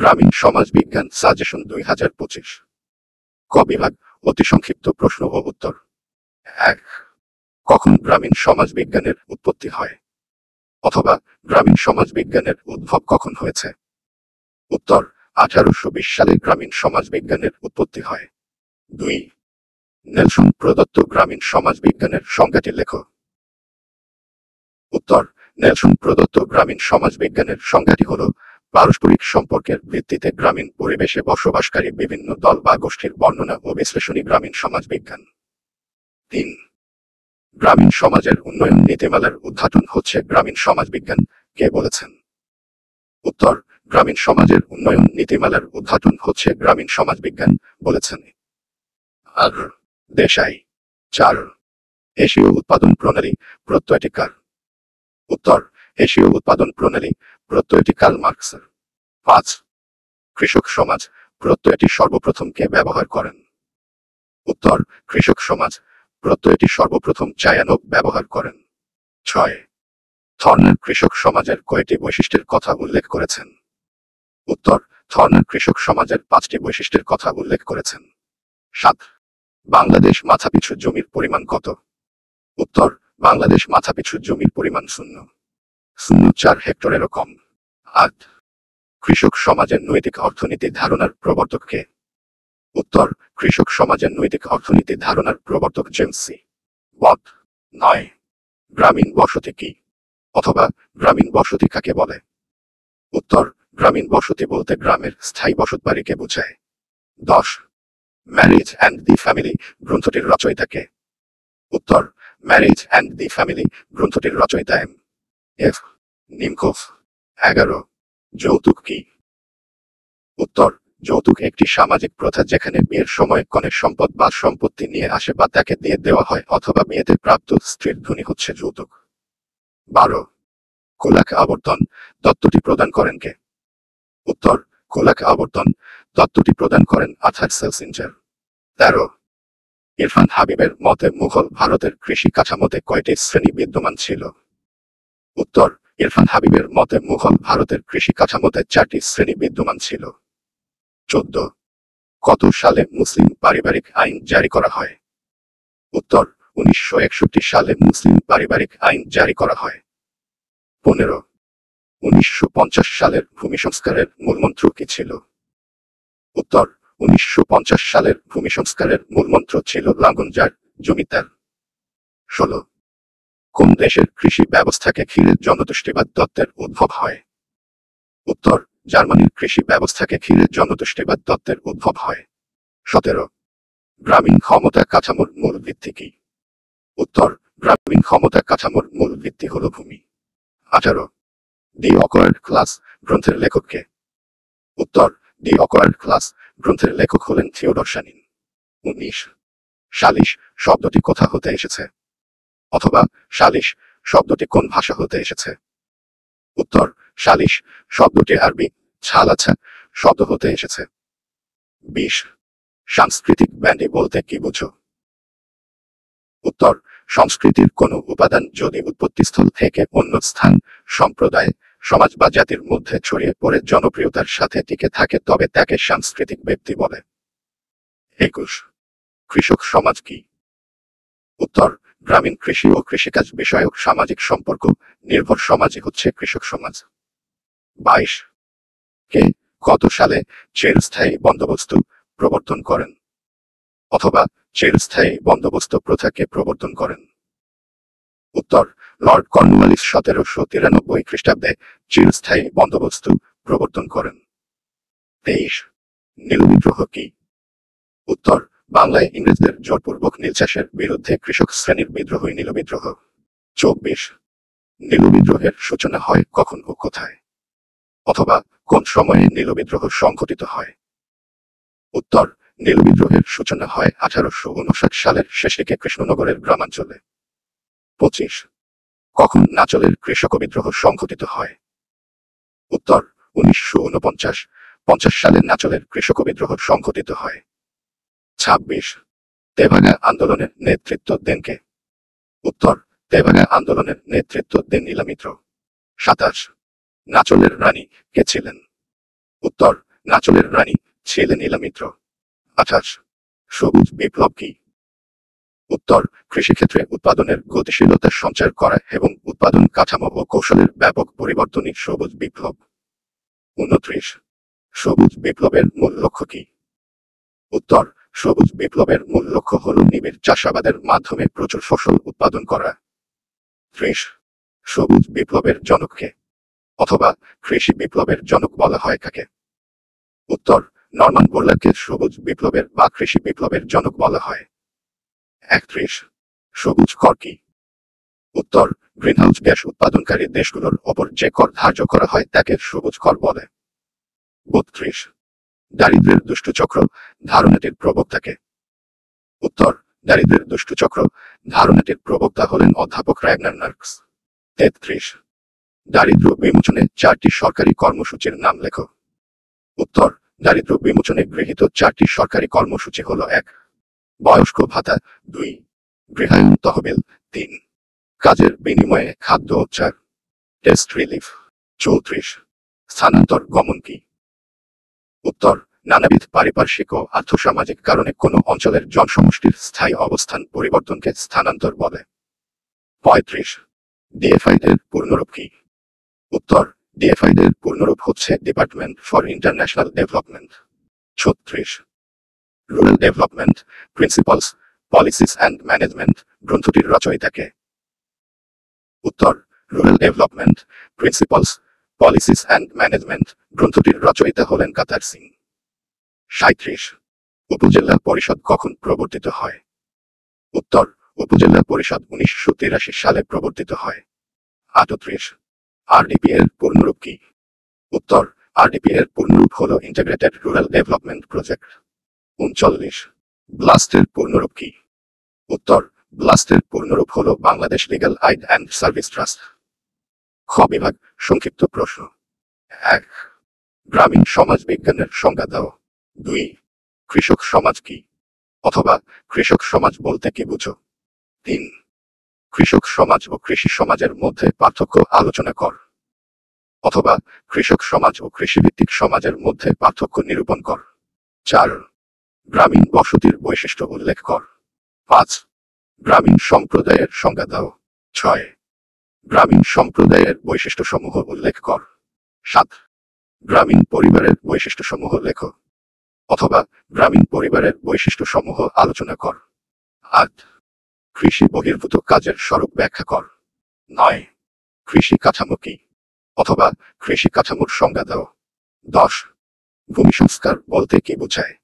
গ্রামীণ সমাজবিজ্ঞান সাজেশন 2025। ক বিভাগ, অতি সংক্ষিপ্ত প্রশ্ন ও উত্তর। 1. কখন গ্রামীণ সমাজবিজ্ঞানের উৎপত্তি হয়? অথবা গ্রামীণ সমাজবিজ্ঞানের উদ্ভব কখন হয়েছে? উত্তর: 1820 সালে গ্রামীণ সমাজবিজ্ঞানের উৎপত্তি হয়। 2. নেলসন প্রদত্ত গ্রামীণ সমাজবিজ্ঞানের সংজ্ঞাটি লেখো। উত্তর: নেলসন প্রদত্ত গ্রামীণ সমাজবিজ্ঞানের সংজ্ঞাটি হল পারস্পরিক সম্পর্কের ভিত্তিতে গ্রামীণ পরিবেশে বসবাসকারী বিভিন্ন দল বা গোষ্ঠীর বর্ণনা ও বিশ্লেষণী গ্রামীণ সমাজবিজ্ঞান। 3. গ্রামীণ সমাজের উন্নয়ন নীতিমালার উদ্ঘাটন হচ্ছে গ্রামীণ সমাজবিজ্ঞান কে বলেছেন? উত্তর: গ্রামীণ সমাজের উন্নয়ন নীতিমালার উদ্ঘাটন হচ্ছে গ্রামীণ সমাজবিজ্ঞান বলেছেন আর দেশাই। 4. এশীয় উৎপাদন প্রণালী প্রত্যয়টি কার? উত্তর: এশীয় উৎপাদন প্রণালী প্রত্যয়টি কার্ল মার্কসের। 5. কৃষক সমাজ প্রত্যয়টি সর্বপ্রথম কে ব্যবহার করেন? উত্তর: কৃষক সমাজ প্রত্যয়টি সর্বপ্রথম চায়ানক ব্যবহার করেন। 6. থর্নার কৃষক সমাজের কয়টি বৈশিষ্ট্যের কথা উল্লেখ করেছেন? উত্তর: থর্নার কৃষক সমাজের 5টি বৈশিষ্ট্যের কথা উল্লেখ করেছেন। 7. বাংলাদেশ মাথাপিছু জমির পরিমাণ কত? উত্তর: বাংলাদেশ মাথাপিছু জমির পরিমাণ 0.04 হেক্টরেরও কম। 8. কৃষক সমাজের নৈতিক অর্থনীতি ধারণার প্রবর্তক কে? উত্তর: কৃষক সমাজের নৈতিক অর্থনীতি ধারণার প্রবর্তক জেমস সি. বট। 9. গ্রামীণ বসতি কি? অথবা গ্রামীণ বসতি কাকে বলে? উত্তর: গ্রামীণ বসতি বলতে গ্রামের স্থায়ী বসতবাড়িকে বোঝায়। 10. ম্যারেজ অ্যান্ড দি ফ্যামিলি গ্রন্থটির রচয়িতা কে? উত্তর: ম্যারেজ অ্যান্ড দি ফ্যামিলি গ্রন্থটির রচয়িতা এম. এফ. নিমকোভ। 11. যৌতুক কি? উত্তর: যৌতুক একটি সামাজিক প্রথা যেখানে বিয়ের সময় কনের সম্পদ বা সম্পত্তি নিয়ে আসে বা তাকে দিয়ে দেওয়া হয় অথবা বিয়েতে প্রাপ্ত স্ত্রীর ধনী হচ্ছে যৌতুক। 12. কোলাক আবর্তন তত্ত্বটি প্রদান করেন কে? উত্তর: কোলাক আবর্তন তত্ত্বটি প্রদান করেন আর্থার সেলসিঞ্জার। 13. ইরফান হাবিবের মতে মুঘল ভারতের কৃষি কাঠামোতে কয়টি শ্রেণী বিদ্যমান ছিল? উত্তর: ইরফান হাবিবের মতে মুঘল ভারতের কৃষি কাঠামোতে 4টি শ্রেণী বিদ্যমান ছিল। 14. কত সালে মুসলিম পারিবারিক আইন জারি করা হয়? উত্তর: 1961 সালে মুসলিম পারিবারিক আইন জারি করা হয়। 15. 1950 সালের ভূমি সংস্কারের মূলমন্ত্র কি ছিল? উত্তর: 1950 সালের ভূমি সংস্কারের মূলমন্ত্র ছিল লাঙ্গল যার জমি তার। 16. কোন দেশের কৃষি ব্যবস্থাকে ঘিরে জনতুষ্টিবাদ তত্ত্বের উদ্ভব হয়? উত্তর: জার্মানির কৃষি ব্যবস্থাকে ঘিরে জনতুষ্টিবাদ তত্ত্বের উদ্ভব হয়। 17. গ্রামীণ ক্ষমতা কাঠামোর মূল ভিত্তি কি? উত্তর: গ্রামীণ ক্ষমতা কাঠামোর মূল ভিত্তি হল ভূমি। 18. দি অকওয়ার্ড ক্লাস গ্রন্থের লেখক কে? উত্তর: দি অকওয়ার্ড ক্লাস গ্রন্থের লেখক হলেন থিওডর শানিন। 19. সালিশ শব্দটি কোথা হতে এসেছে? অথবা সালিশ শব্দটি কোন ভাষা হতে এসেছে? উত্তর: সালিশ শব্দটি আরবি ছালাছা শব্দ হতে এসেছে। 20. সাংস্কৃতিক ব্যান্ডি বলতে কি বুঝো? উত্তর: সংস্কৃতির কোনো উপাদান যদি উৎপত্তিস্থল থেকে অন্য স্থান, সম্প্রদায়, সমাজ বা জাতির মধ্যে ছড়িয়ে পড়ে জনপ্রিয়তার সাথে টিকে থাকে তবে তাকে সাংস্কৃতিক ব্যক্তি বলে। 21. কৃষক সমাজ কি? উত্তর: গ্রামীণ কৃষি ও কৃষিকাজ বিষয়ক সামাজিক সম্পর্ক নির্ভর সমাজই হচ্ছে কৃষক সমাজ। 22. কে কত সালে চিরস্থায়ী বন্দোবস্ত প্রবর্তন করেন? অথবা চিরস্থায়ী বন্দোবস্ত প্রথাকে প্রবর্তন করেন? উত্তর: লর্ড কর্নওয়ালিস 1793 খ্রিস্টাব্দে চিরস্থায়ী বন্দোবস্ত প্রবর্তন করেন। 23. নীল বিদ্রোহ কি? উত্তর: বাংলায় ইংরেজদের জোরপূর্বক নীল চাষের বিরুদ্ধে কৃষক শ্রেণীর বিদ্রোহই নীল বিদ্রোহ। 24. নীল বিদ্রোহের সূচনা হয় কখন ও কোথায়? অথবা কোন সময়ে নীল বিদ্রোহ সংঘটিত হয়? উত্তর: নীল বিদ্রোহের সূচনা হয় 1859 সালের শেষ দিকে কৃষ্ণনগরের গ্রামাঞ্চলে। 25. কখন নাচলের কৃষক বিদ্রোহ সংঘটিত হয়? উত্তর: 1949-50 সালে নাচলের কৃষক বিদ্রোহ সংঘটিত হয়। 26. তেভাগা আন্দোলনের নেতৃত্ব দেন কে? উত্তর: তেভাগা আন্দোলনের নেতৃত্ব দেন নীলমিত্র। 27. নাচলের রানী কে ছিলেন? উত্তর: নাচলের রানী ছিলেন নীলামিত্র। 28 সবুজ বিপ্লব কি? উত্তর, কৃষিক্ষেত্রে উৎপাদনের গতিশীলতা সঞ্চার করা এবং উৎপাদন কাঠামো ও কৌশলের ব্যাপক পরিবর্তনই সবুজ বিপ্লব। 29 সবুজ বিপ্লবের মূল লক্ষ্য কি? উত্তর, সবুজ বিপ্লবের মূল লক্ষ্য হল নিবিড় চাষাবাদের মাধ্যমে প্রচুর ফসল উৎপাদন করা। 30 সবুজ বিপ্লবের জনককে, অথবা কৃষি বিপ্লবের জনক বলা হয় কাকে? উত্তর, নরমান বোরলাগকে সবুজ বিপ্লবের বা কৃষি বিপ্লবের জনক বলা হয়। 31 সবুজ কর কি? উত্তর, গ্রিনহাউস গ্যাস উৎপাদনকারী দেশগুলোর ওপর যে কর ধার্য করা হয় তাকে সবুজ কর বলে। 32 দারিদ্র্যের দুষ্টচক্র ধারণাটির প্রবক্তাকে? উত্তর, দারিদ্র্যের দুষ্টচক্র ধারণাটির প্রবক্তা হলেন অধ্যাপক রাগনার মার্কস। 33 দারিদ্র্য বিমোচনে 4টি সরকারি কর্মসূচির নাম লেখো। উত্তর, দারিদ্র্য বিমোচনে গৃহীত 4টি সরকারি কর্মসূচি হল: 1 বয়স্ক ভাতা, 2 গৃহায়ণ তহবিল, 3 কাজের বিনিময়ে খাদ্য ও চাল, টেস্ট রিলিফ। 34 স্থানান্তর গমন কি? উত্তর, নানাবিধ পারিপার্শ্বিক ও আর্থসামাজিক কারণে কোনো অঞ্চলের জনসমষ্টির স্থায়ী অবস্থান পরিবর্তনকে স্থানান্তর বলে। 35 ডিএফআইদের পূর্ণরূপ কি? উত্তর, ডিএফআইদের পূর্ণরূপ হচ্ছে department for international development. 36 rural development principles, policies and management গ্রন্থটির রচয়িতাকে? উত্তর, rural development principles, policies and management গ্রন্থটির রচয়িতা হলেন কাতার সিং। 37 উপজেলা পরিষদ কখন প্রবর্তিত হয়? উত্তর, উপজেলা পরিষদ 1983 সালে প্রবর্তিত হয়। 38 আরডিপি এর পূর্ণরূপ কি? উত্তর, আরডিপি এর পূর্ণরূপ হল ইন্টিগ্রেটেড রুরাল ডেভেলপমেন্ট প্রজেক্ট। 39 ব্লাস্টের পূর্ণরূপ কি? উত্তর, ব্লাস্টের পূর্ণরূপ হল Bangladesh legal aid and service trust. খ বিভাগ সংক্ষিপ্ত প্রশ্ন। 1 গ্রামীণ সমাজ বিজ্ঞানের সংজ্ঞা দাও। 2 কৃষক সমাজ কি, অথবা কৃষক সমাজ বলতে কি বুঝো? 3 কৃষক সমাজ ও কৃষি সমাজের মধ্যে পার্থক্য আলোচনা কর, অথবা কৃষক সমাজ ও কৃষিভিত্তিক সমাজের মধ্যে পার্থক্য নিরূপণ কর। 4 গ্রামীণ বসতির বৈশিষ্ট্য উল্লেখ কর। 5 গ্রামীণ সম্প্রদায়ের সংজ্ঞা দাও। 6 গ্রামীণ সম্প্রদায়ের বৈশিষ্ট্যসমূহ উল্লেখ কর। 7 গ্রামীণ পরিবারের বৈশিষ্ট্যসমূহ লেখো, অথবা গ্রামীণ পরিবারের বৈশিষ্ট্যসমূহ আলোচনা কর। 8 কৃষি বহির্ভূত কাজের স্বরূপ ব্যাখ্যা কর। 9 কৃষি কাঠামো কি, অথবা কৃষি কাঠামোর সংজ্ঞা দাও। 10 ভূমি সংস্কার বলতে কি বোঝায়,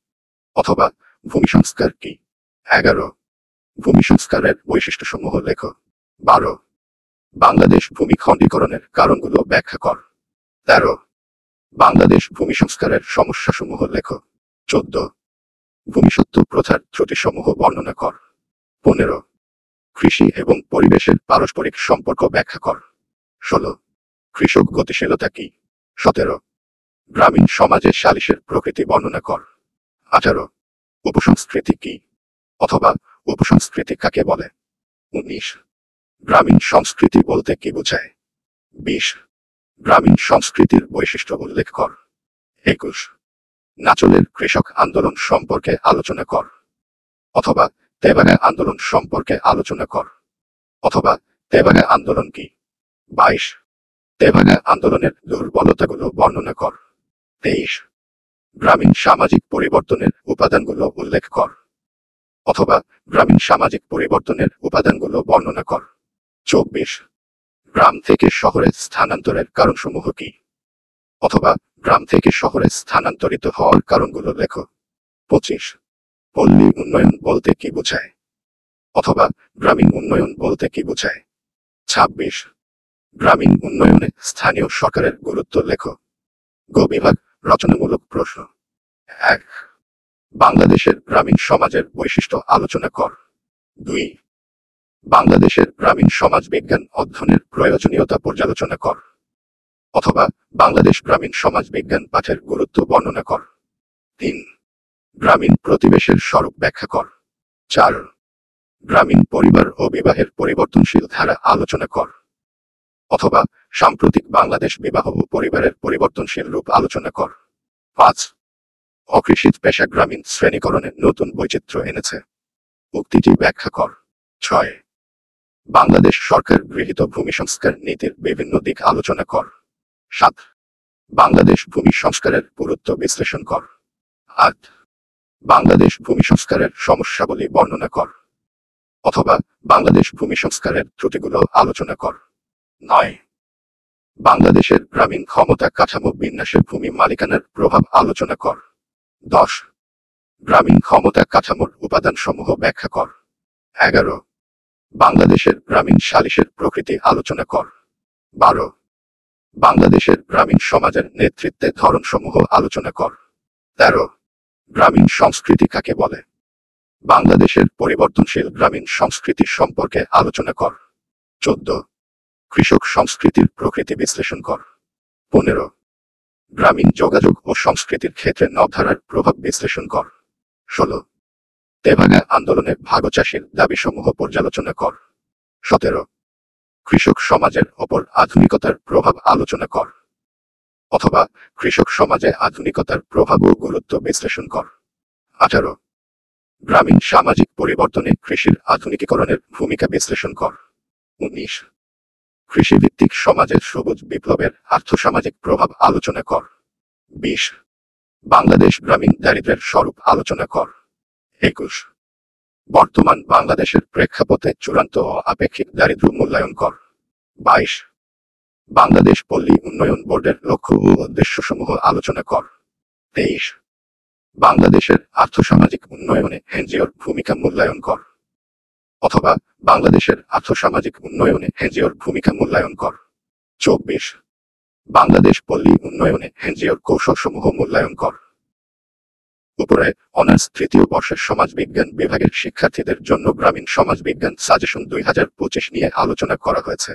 অথবা ভূমি সংস্কার কি? 11 ভূমি সংস্কারের বৈশিষ্ট্যসমূহ লেখো। 12 বাংলাদেশ ভূমি খণ্ডীকরণের কারণগুলো ব্যাখ্যা কর। 13 বাংলাদেশ ভূমি সংস্কারের সমস্যাসমূহ লেখো। 14 ভূমিসত্ত্ব প্রথার ত্রুটিসমূহ বর্ণনা কর। 15 কৃষি এবং পরিবেশের পারস্পরিক সম্পর্ক ব্যাখ্যা কর। 16 কৃষক গতিশীলতা কি? 17 গ্রামীণ সমাজে সালিশের প্রকৃতি বর্ণনা কর। 18 উপসংস্কৃতি কি, অথবা উপসংস্কৃতি কাকে বলে? 19 গ্রামীণ সংস্কৃতি বলতে কি বোঝায়? 20 গ্রামীণ সংস্কৃতির বৈশিষ্ট্য উল্লেখ কর। 21 নাচলের কৃষক আন্দোলন সম্পর্কে আলোচনা কর, অথবা তেবাগা আন্দোলন সম্পর্কে আলোচনা কর, অথবা তেবাগা আন্দোলন কি? 22 তেবাগা আন্দোলনের দুর্বলতাগুলো বর্ণনা কর। 23 গ্রামীণ সামাজিক পরিবর্তনের উপাদানগুলো উল্লেখ কর, অথবা গ্রামীণ সামাজিক পরিবর্তনের উপাদানগুলো বর্ণনা কর। 24 গ্রাম থেকে শহরে স্থানান্তরের কারণসমূহ কি, অথবা গ্রাম থেকে শহরে স্থানান্তরিত হওয়ার কারণগুলো লেখো। 25 পল্লী উন্নয়ন বলতে কি বোঝায়, অথবা গ্রামীণ উন্নয়ন বলতে কি বোঝায়? 26 গ্রামীণ উন্নয়নে স্থানীয় সরকারের গুরুত্ব লেখো। গ বিভাগ রচনামূলক প্রশ্ন। 1 বাংলাদেশের গ্রামীণ সমাজের বৈশিষ্ট্য আলোচনা কর। 2 বাংলাদেশের গ্রামীণ সমাজ বিজ্ঞান অধ্যয়নের প্রয়োজনীয়তা পর্যালোচনা কর, অথবা বাংলাদেশ গ্রামীণ সমাজ বিজ্ঞান পাঠের গুরুত্ব বর্ণনা কর। 3 গ্রামীণ প্রতিবেশের স্বরূপ ব্যাখ্যা কর। 4 গ্রামীণ পরিবার ও বিবাহের পরিবর্তনশীল ধারা আলোচনা কর, অথবা সাম্প্রতিক বাংলাদেশ বিবাহ ও পরিবারের পরিবর্তনশীল রূপ আলোচনা কর। 5. অকৃষিজ পেশা গ্রামীণ শ্রেণীকরণের নতুন বৈচিত্র্য এনেছে। উক্তিটি ব্যাখ্যা কর। 6. বাংলাদেশ সরকার গৃহীত ভূমি সংস্কার নীতির বিভিন্ন দিক আলোচনা কর। 7. বাংলাদেশ ভূমি সংস্কারের গুরুত্ব বিশ্লেষণ কর। 8. বাংলাদেশ ভূমি সংস্কারের সমস্যাবলী বর্ণনা কর, অথবা বাংলাদেশ ভূমি সংস্কারের ত্রুটিগুলো আলোচনা কর। 9. বাংলাদেশের গ্রামীণ ক্ষমতা কাঠামো বিন্যাসের ভূমি মালিকানার প্রভাব আলোচনা কর। 10. গ্রামীণ ক্ষমতা কাঠামোর উপাদানসমূহ ব্যাখ্যা কর। 11. বাংলাদেশের গ্রামীণ সালিসের প্রকৃতি আলোচনা কর। 12. বাংলাদেশের গ্রামীণ সমাজের নেতৃত্বের ধরনসমূহ আলোচনা কর। 13. গ্রামীণ সংস্কৃতি কাকে বলে? বাংলাদেশের পরিবর্তনশীল গ্রামীণ সংস্কৃতি সম্পর্কে আলোচনা কর। 14. কৃষক সংস্কৃতির প্রকৃতি বিশ্লেষণ কর। 15. গ্রামীণ যোগাযোগ ও সংস্কৃতির ক্ষেত্রে নবধারার প্রভাব বিশ্লেষণ কর। 16. তেভাগা আন্দোলনে ভাগচাষীর দাবিসমূহ পর্যালোচনা কর। 17. কৃষক সমাজের ওপর আধুনিকতার প্রভাব আলোচনা কর, অথবা কৃষক সমাজে আধুনিকতার প্রভাব ও গুরুত্ব বিশ্লেষণ কর। 18. গ্রামীণ সামাজিক পরিবর্তনে কৃষির আধুনিকীকরণের ভূমিকা বিশ্লেষণ কর। 19. কৃষিভিত্তিক সমাজের সবুজ বিপ্লবের আর্থসামাজিক প্রভাব আলোচনা কর। 20. বাংলাদেশ গ্রামীণ দারিদ্র্যের স্বরূপ আলোচনা কর। 21. বর্তমান বাংলাদেশের প্রেক্ষাপটে চূড়ান্ত ও আপেক্ষিক দারিদ্র্য মূল্যায়ন কর। 22. বাংলাদেশ পল্লী উন্নয়ন বোর্ডের লক্ষ্য ও উদ্দেশ্যসমূহ আলোচনা কর। 23. বাংলাদেশের আর্থসামাজিক উন্নয়নে এনজিওর ভূমিকা মূল্যায়ন কর, অথবা বাংলাদেশের আর্থসামাজিক উন্নয়নে এনজিওর ভূমিকা মূল্যায়ন কর। 24. বাংলাদেশ পল্লী উন্নয়নে এনজিওর কৌশলসমূহ মূল্যায়ন কর। উপরে অনার্স তৃতীয় বর্ষের সমাজবিজ্ঞান বিভাগের শিক্ষার্থীদের জন্য গ্রামীণ সমাজবিজ্ঞান সাজেশন 2025 নিয়ে আলোচনা করা হয়েছে।